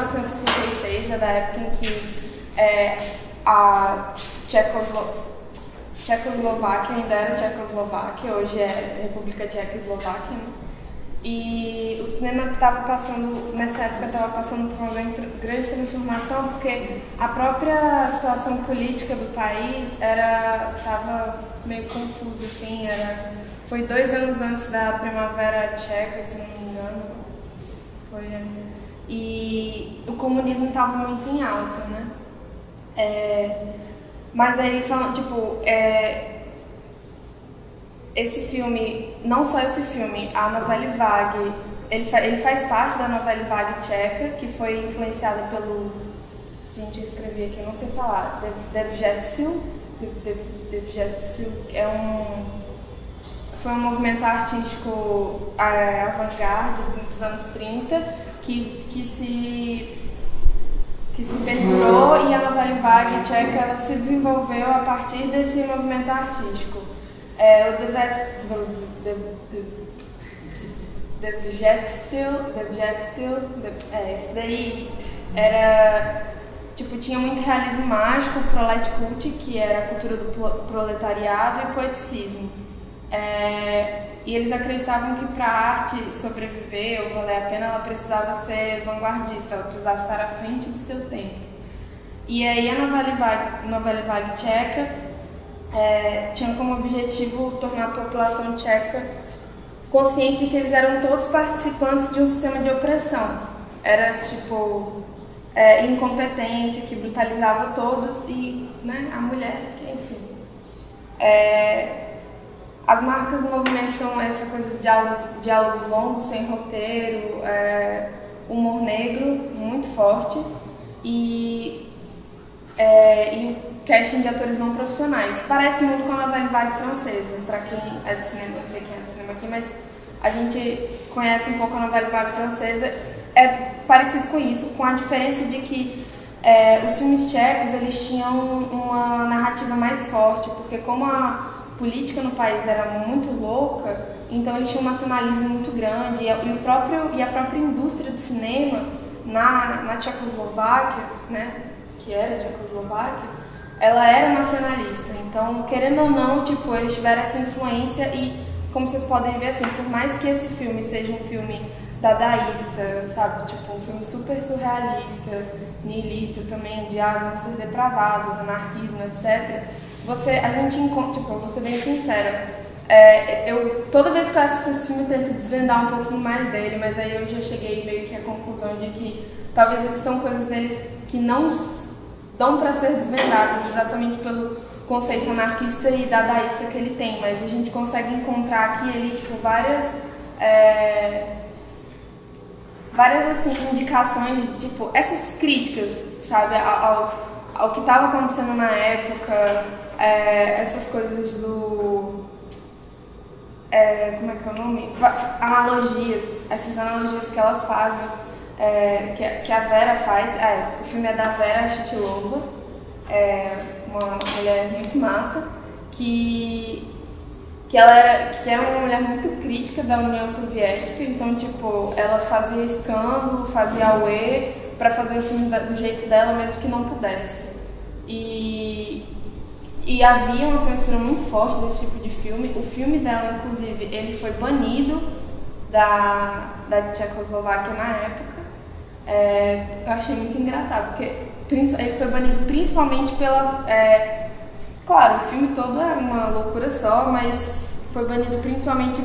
1966, é da época em que a Tchecoslováquia ainda era Tchecoslováquia, hoje é República Tcheca e Eslováquia, né? E o cinema estava passando, nessa época, estava passando por uma grande transformação, porque a própria situação política do país estava meio confusa, assim, foi 2 anos antes da Primavera Tcheca, se não me engano, e o comunismo estava muito em alta, né? Mas aí, esse filme, não só esse filme, a Novelle Vague, ele faz parte da Novelle Vague tcheca, que foi influenciada pelo... Gente, eu escrevi aqui, eu não sei falar. Devjetsil, que foi um movimento artístico avant-garde dos anos 30, que se perdurou, e a Novelle Vague tcheca ela se desenvolveu a partir desse movimento artístico. Esse daí era, tinha muito realismo mágico, proletkult, que era a cultura do proletariado, e poeticismo. E eles acreditavam que para a arte sobreviver ou valer a pena, ela precisava ser vanguardista, ela precisava estar à frente do seu tempo. E aí a Novelle Vague tcheca tinha como objetivo tornar a população tcheca consciente de que eles eram todos participantes de um sistema de opressão. Era incompetência que brutalizava todos e, né, a mulher, enfim. As marcas do movimento são essa coisa de diálogos longos, sem roteiro, humor negro muito forte e o casting de atores não profissionais. Parece muito com a Novelle Vague francesa, para quem é do cinema, não sei quem é do cinema aqui, mas a gente conhece um pouco a Novelle Vague francesa. É parecido com isso, com a diferença de que os filmes tchecos eles tinham uma narrativa mais forte, porque como a política no país era muito louca, então eles tinham um nacionalismo muito grande, e a própria indústria do cinema na Tchecoslováquia, né, que era Tchecoslováquia, ela era nacionalista. Então, querendo ou não, eles tiveram essa influência e, como vocês podem ver, assim, por mais que esse filme seja um filme dadaísta, sabe, um filme super surrealista, nihilista também, de vamos ser depravados, anarquismo, etc., a gente encontra, vou ser bem sincera, toda vez que eu assisto esse filme eu tento desvendar um pouquinho mais dele, mas aí eu já cheguei meio que à conclusão de que talvez existam coisas neles que não dão para ser desvendadas, exatamente pelo conceito anarquista e dadaísta que ele tem, mas a gente consegue encontrar aqui e ali várias assim, indicações de essas críticas, sabe, ao que estava acontecendo na época, essas coisas do... como é que é o nome? Analogias, essas analogias que elas fazem, que a Vera faz. O filme é da Vera Chytilova, uma mulher muito massa, que era uma mulher muito crítica da União Soviética, então, ela fazia escândalo, fazia auê para fazer o filme do jeito dela, mesmo que não pudesse. E havia uma censura muito forte desse tipo de filme. O filme dela, inclusive, ele foi banido da Tchecoslováquia na época. Eu achei muito engraçado, porque ele foi banido principalmente pela... claro, o filme todo é uma loucura só, mas foi banido principalmente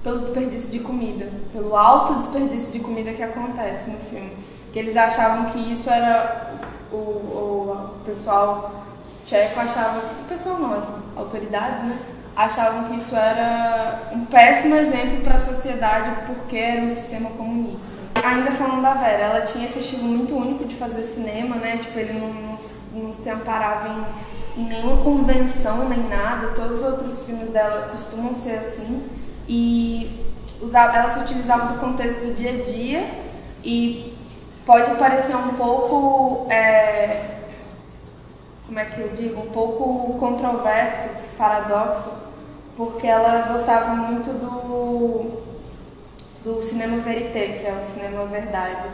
pelo desperdício de comida, pelo alto desperdício de comida que acontece no filme. Que eles achavam que isso era... O pessoal tcheco achava... O pessoal não, as autoridades, né? Achavam que isso era um péssimo exemplo para a sociedade porque era um sistema comunista. Ainda falando da Vera, ela tinha esse estilo muito único de fazer cinema, né? Ele não se amparava em nenhuma convenção nem nada. Todos os outros filmes dela costumam ser assim. E ela se utilizava do contexto do dia a dia e pode parecer um pouco, como é que eu digo, um pouco controverso, paradoxo, porque ela gostava muito do cinema verité, que é o cinema verdade.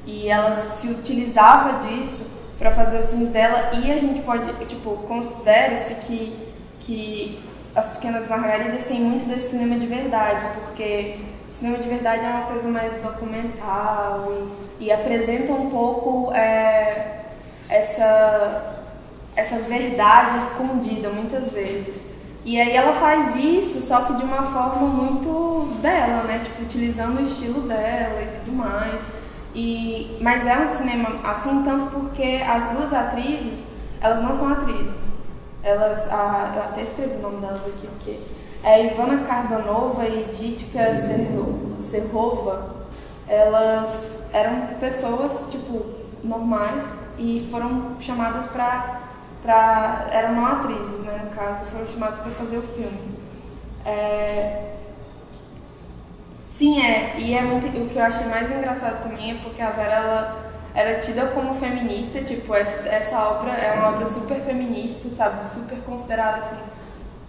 E ela se utilizava disso para fazer os filmes dela, e a gente pode, tipo, considera-se que As Pequenas Margaridas tem muito desse cinema de verdade, porque o cinema de verdade é uma coisa mais documental e apresenta um pouco essa verdade escondida muitas vezes. E aí ela faz isso, só que de uma forma muito dela, né? Tipo, utilizando o estilo dela e tudo mais. Mas é um cinema assim, tanto porque as duas atrizes, elas não são atrizes. Eu até escrevi o nome delas aqui, porque é Ivana Kardanova e Ditka Serrova. Elas eram pessoas, tipo, normais e foram chamadas eram não atrizes, né, no caso, foram chamadas para fazer o filme. Sim, e é muito, o que eu achei mais engraçado também é porque a Vera, ela era tida como feminista, tipo, essa obra é uma obra super feminista, sabe, super considerada assim,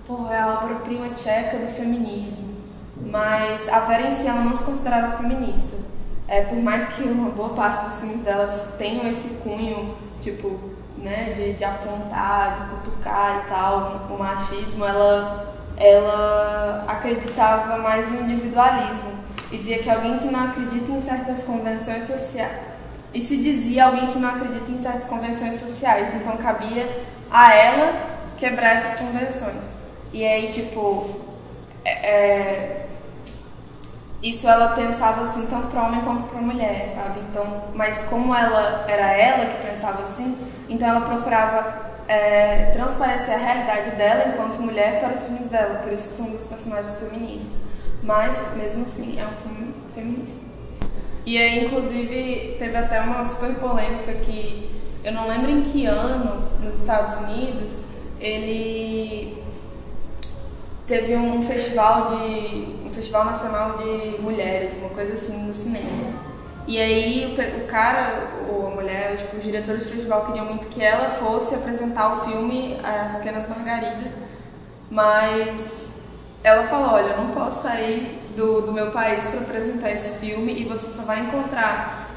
porra, é a obra-prima tcheca do feminismo. Mas a Vera em si, ela não se considerava feminista. Por mais que uma boa parte dos filmes delas tenham esse cunho, tipo, né, de apontar, de cutucar e tal, o machismo, ela acreditava mais no individualismo e dizia que alguém que não acredita em certas convenções sociais, e se dizia alguém que não acredita em certas convenções sociais, então cabia a ela quebrar essas convenções. E aí, tipo, isso ela pensava assim, tanto para homem quanto para mulher, sabe? Então, mas como era ela que pensava assim, então ela procurava transparecer a realidade dela enquanto mulher para os filmes dela, por isso que são dos personagens femininos. Mas, mesmo assim, é um filme feminista. E aí, inclusive, teve até uma super polêmica que eu não lembro em que ano, nos Estados Unidos, ele teve um festival nacional de mulheres, uma coisa assim, no cinema. E aí o cara, ou a mulher, tipo, os diretores do festival queriam muito que ela fosse apresentar o filme As Pequenas Margaridas, mas ela falou, olha, eu não posso sair do meu país para apresentar esse filme e você só vai encontrar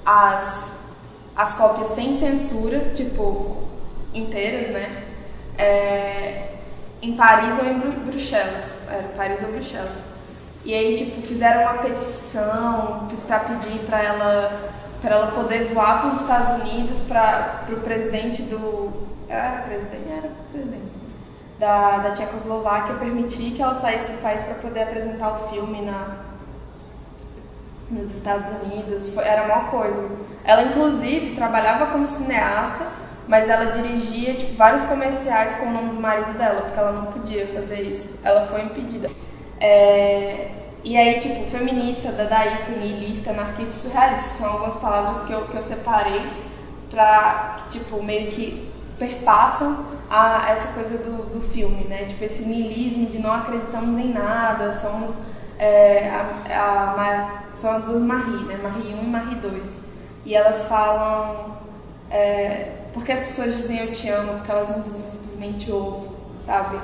as cópias sem censura, tipo, inteiras, né? Em Paris ou em Bruxelas. Era Paris ou Bruxelas. E aí, tipo, fizeram uma petição pra pedir pra ela poder voar pros Estados Unidos pro presidente era presidente da Tchecoslováquia permitir que ela saísse do país para poder apresentar o filme nos Estados Unidos. Era uma coisa. Ela, inclusive, trabalhava como cineasta, mas ela dirigia, tipo, vários comerciais com o nome do marido dela, porque ela não podia fazer isso. Ela foi impedida. E aí, tipo, feminista, dadaísta, niilista, anarquista, surrealista, são algumas palavras que eu separei pra, tipo, meio que perpassam essa coisa do filme, né? Tipo, esse niilismo de não acreditamos em nada, somos são as duas Marie, né? Marie 1 e Marie 2. E elas falam porque as pessoas dizem eu te amo, porque elas não dizem simplesmente ovo, sabe?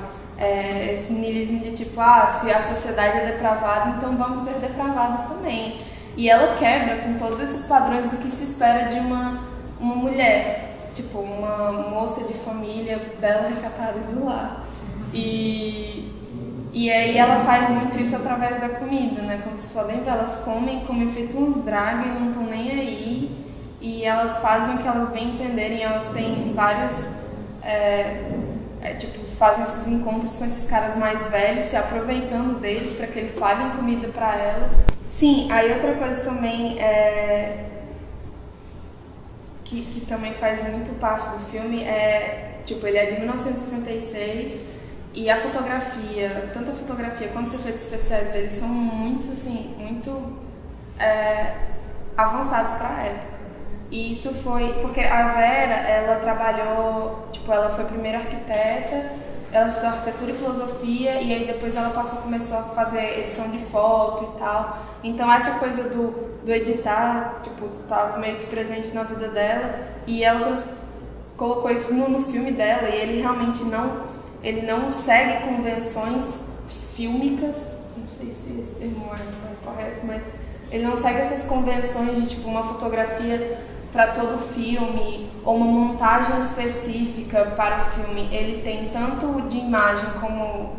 Esse niilismo de tipo, se a sociedade é depravada, então vamos ser depravadas também. E ela quebra com todos esses padrões do que se espera de uma mulher, tipo, uma moça de família, bela, recatada e do lar. E aí ela faz muito isso através da comida, né? Como vocês podem ver, elas comem feito uns drag e não estão nem aí. E elas fazem o que elas bem entenderem, elas têm vários... tipo, fazem esses encontros com esses caras mais velhos, se aproveitando deles para que eles paguem comida para elas. Sim, aí outra coisa também que também faz muito parte do filme tipo, ele é de 1966 e a fotografia, tanto a fotografia quanto os efeitos especiais deles são muito, assim, muito avançados para a época. E isso foi porque a Vera, ela trabalhou, tipo, ela foi primeiro arquiteta, ela estudou arquitetura e filosofia e aí depois ela começou a fazer edição de foto e tal. Então essa coisa do editar, tipo, tava meio que presente na vida dela e ela colocou isso no filme dela e ele realmente não segue convenções fílmicas não sei se esse termo é mais correto, mas ele não segue essas convenções de tipo uma fotografia para todo filme ou uma montagem específica para o filme. Ele tem tanto de imagem como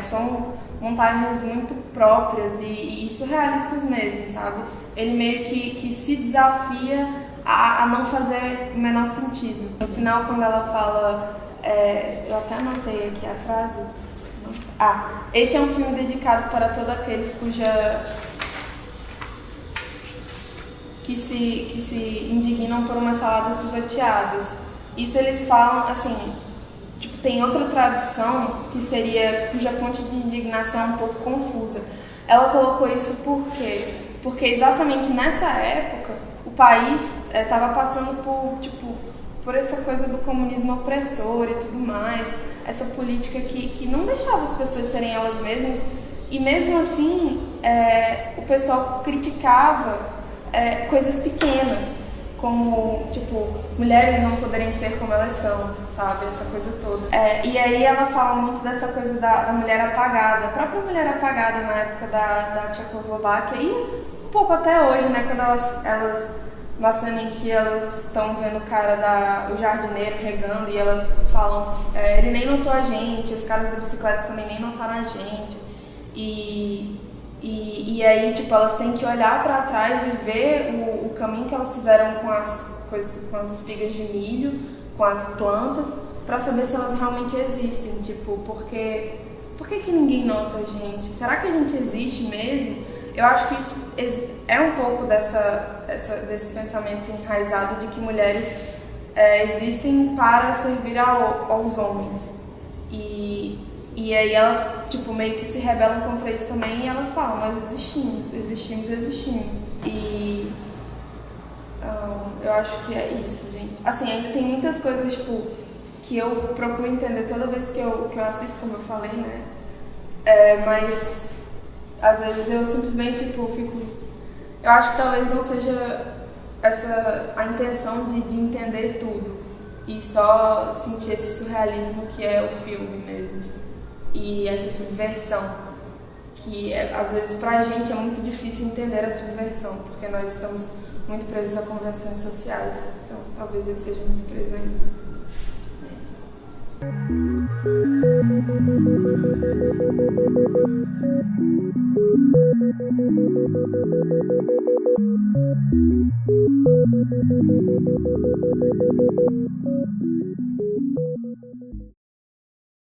som, montagens muito próprias e surrealistas mesmo, sabe? Ele meio que se desafia a não fazer o menor sentido. No final, quando ela fala, eu até anotei aqui a frase, este é um filme dedicado para todos aqueles que se indignam por umas saladas pisoteadas. Isso eles falam, assim, tipo, tem outra tradução que seria, cuja fonte de indignação é um pouco confusa. Ela colocou isso por quê? Porque exatamente nessa época, o país estava passando por essa coisa do comunismo opressor e tudo mais, essa política que não deixava as pessoas serem elas mesmas, e mesmo assim, o pessoal criticava coisas pequenas, como, tipo, mulheres não poderem ser como elas são, sabe? Essa coisa toda. E aí ela fala muito dessa coisa da mulher apagada, a própria mulher apagada na época da Tchecoslováquia e um pouco até hoje, né? Quando elas na cena em que elas estão vendo o cara o jardineiro regando e elas falam, ele nem notou a gente, os caras da bicicleta também nem notaram a gente. E aí, tipo, elas têm que olhar para trás e ver o caminho que elas fizeram com as espigas de milho, com as plantas, para saber se elas realmente existem. Tipo, por que ninguém nota a gente? Será que a gente existe mesmo? Eu acho que isso é um pouco desse pensamento enraizado de que mulheres existem para servir aos homens. E aí elas, tipo, meio que se rebelam contra isso também e elas falam, nós existimos. E eu acho que é isso, gente. Assim, ainda tem muitas coisas, tipo, que eu procuro entender toda vez que eu assisto, como eu falei, né? Mas às vezes eu simplesmente, tipo, fico... Eu acho que talvez não seja a intenção de entender tudo e só sentir esse surrealismo que é o filme mesmo. E essa subversão, que às vezes pra gente é muito difícil entender a subversão, porque nós estamos muito presos a convenções sociais, então talvez eu esteja muito presa ainda. É isso.